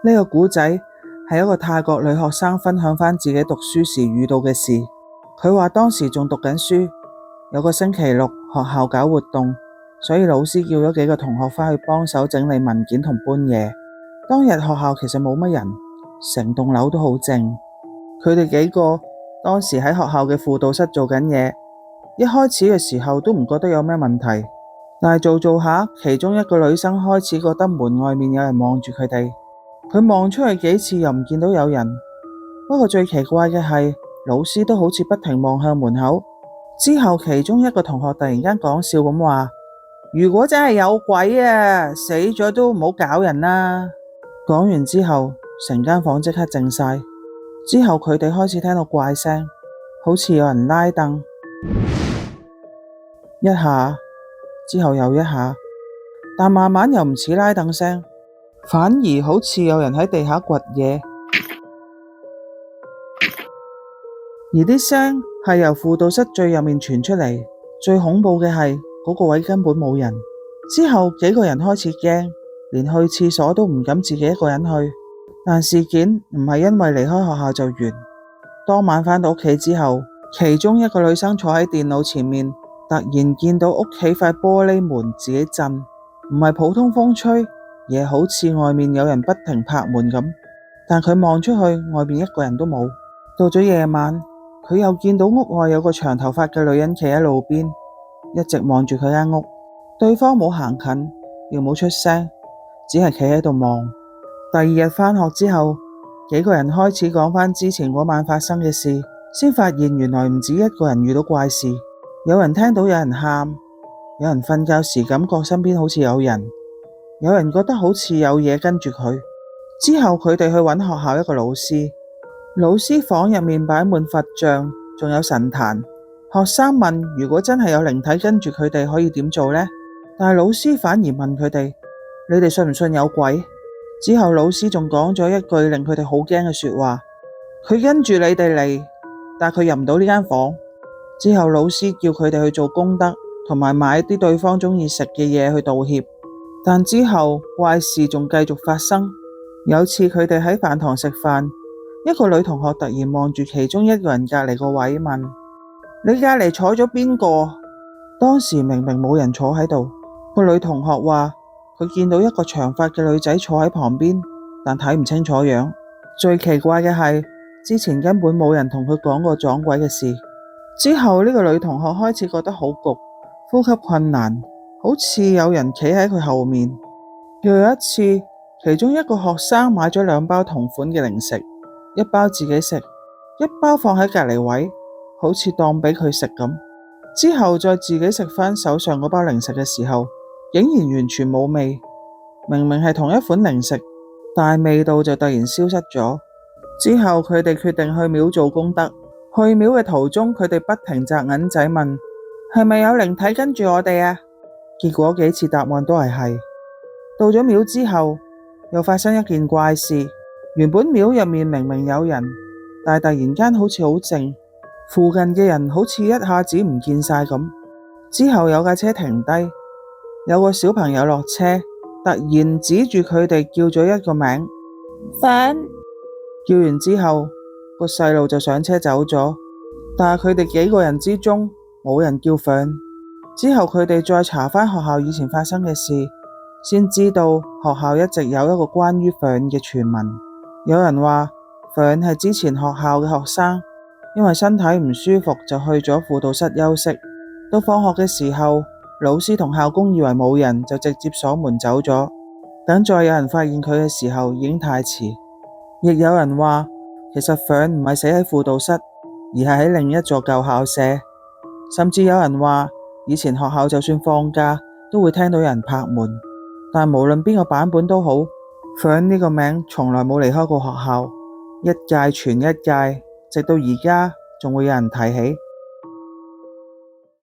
呢個古仔係一個泰國女學生分享返自己讀書時遇到嘅事。佢話當時仲讀緊書，有個星期六學校搞活動，所以老師叫咗幾個同學返去幫手整理文件同搬嘢。當日學校其實冇乜人，成棟樓都好靜。佢哋幾個當時喺學校嘅輔導室做緊嘢，一開始嘅時候都唔覺得有咩問題，但係做下，其中一個女生開始覺得門外面有人望住佢哋。佢望出去幾次又唔見到有人，不過最奇怪嘅係老師都好似不停望向門口。之後其中一個同學突然間講笑咁話：如果真係有鬼啊，死咗都唔好搞人啦。講完之後，成間房即刻靜晒。之後佢哋開始聽到怪聲，好似有人拉凳，一下之後又一下，但慢慢又唔似拉凳聲，反而好似有人喺地下掘嘢，而啲聲係由輔導室最入面傳出嚟。最恐怖嘅係嗰個位根本冇人。之後幾個人開始驚，連去廁所都唔敢自己一個人去。但事件唔係因為離開學校就完。當晚返到屋企之後，其中一個女生坐喺電腦前面，突然見到屋企塊玻璃門自己震，唔係普通風吹，而好似外面有人不停拍門咁。但佢望出去，外面一個人都冇。到咗夜晚，佢又見到屋外有個長頭髮嘅女人企喺路邊，一直望住佢間屋。對方冇行近，又冇出聲，只係企喺度望。第二日返學之後，幾個人開始講返之前嗰晚發生嘅事，先發現原來唔止一個人遇到怪事。有人聽到有人喊，有人瞓覺時感覺身邊好似有人，有人覺得好似有嘢跟住佢。之後佢哋去揾學校一個老師，老師房入面擺滿佛像，仲有神壇。學生問如果真係有靈體跟住佢哋可以點做呢？但係老師反而問佢哋：你哋信唔信有鬼？之後老師仲講咗一句令佢哋好驚嘅說話：佢跟住你哋嚟，但佢入唔到呢間房。之後老師叫佢哋去做功德，同埋買啲對方鍾意食嘅嘢去道歉。但之後怪事仲繼續發生。有次佢哋喺飯堂食飯，一個女同學突然望住其中一個人隔籬個位問：你隔籬坐咗邊個？當時明明冇人坐喺度。個女同學話佢見到一個長髮嘅女仔坐喺旁邊，但睇唔清楚樣。最奇怪嘅係之前根本冇人同佢講過撞鬼嘅事。之後呢個女同學開始覺得好焗，呼吸困難，好似有人企喺佢後面。又有一次，其中一個學生買咗2包同款嘅零食，一包自己食，一包放喺隔籬位，好似當俾佢食咁。之後再自己食返手上嗰包零食嘅時候，竟然完全冇味。明明係同一款零食，但係味道就突然消失咗。之後佢哋決定去廟做功德。去廟嘅途中，佢哋不停擲銀仔問：係咪有靈體跟住我哋啊？結果幾次答案都係。到咗廟之後，又發生一件怪事。原本廟入面明明有人，但係突然間好似好靜，附近嘅人好似一下子唔見晒咁。之後有架車停低，有個小朋友落車，突然指住佢哋叫咗一個名：粉。叫完之後，個細路就上車走咗，但係佢哋幾個人之中冇人叫粉。之後佢哋再查返學校以前發生嘅事，先知道學校一直有一個關於粉嘅傳聞。有人話粉係之前學校嘅學生，因為身體唔舒服就去咗輔導室休息。到放學嘅時候，老師同校工以為冇人，就直接鎖門走咗。等再有人發現佢嘅時候，已經太遲。亦有人話其實粉唔係死喺輔導室，而係喺另一座舊校舍。甚至有人話以前學校就算放假都會聽到有人拍門。但無論邊個版本都好，粉呢個名從來冇離開過學校，一屆傳一屆，直到而家仲會有人提起。